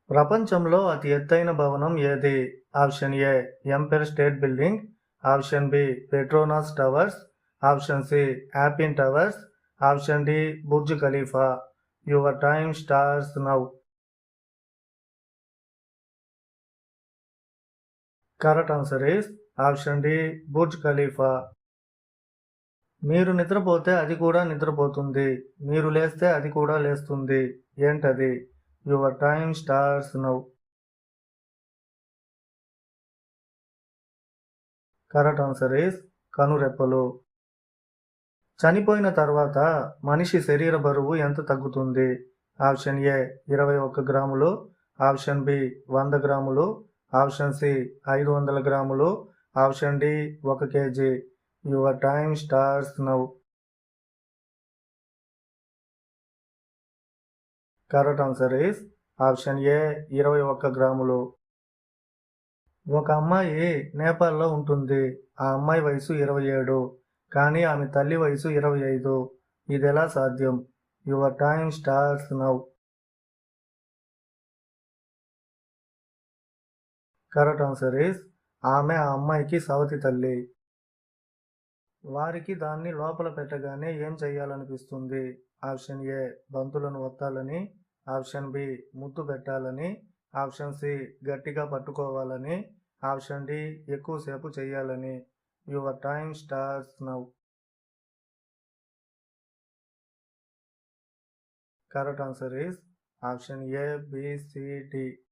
ప్రపంచంలో అతి ఎత్తైన భవనం ఏది? Option A Empire State Building, option B Petronas Towers, option C యాపిన్ towers, option D Burj Khalifa. Your time starts now. Correct answer is option D Burj Khalifa. మీరు నిద్రపోతే అది కూడా నిద్రపోతుంది. మీరు లేస్తే అది కూడా లేస్తుంది. ఏంటది? Your time starts now. Correct answer is కనురెప్పలు. చనిపోయిన తర్వాత మనిషి శరీర బరువు ఎంత తగ్గుతుంది? ఆప్షన్ ఏ 21 గ్రాములు, ఆప్షన్ బి 100 గ్రాములు, ఆప్షన్ సి 500 గ్రాములు, option D 1 KG. Your time starts now. Correct answer is option A 21 గ్రాములు. ఒక అమ్మాయి నేపాల్లో ఉంటుంది. ఆ అమ్మాయి వయసు 27, కానీ ఆమె తల్లి వయసు 25. ఇదెలా సాధ్యం? Your time starts now. Correct answer is ఆమె ఆ అమ్మాయికి సవతి తల్లి. వారికి దాన్ని లోపల పెట్టగానే ఏం చెయ్యాలనిపిస్తుంది? ఆప్షన్ ఏ బంతులను ఒత్తాలని, ఆప్షన్ బి ముద్దు పెట్టాలని, ఆప్షన్ సి గట్టిగా పట్టుకోవాలని, ఆప్షన్ డి ఎక్కువసేపు చెయ్యాలని. Your time starts now. Correct answer is option A B C D.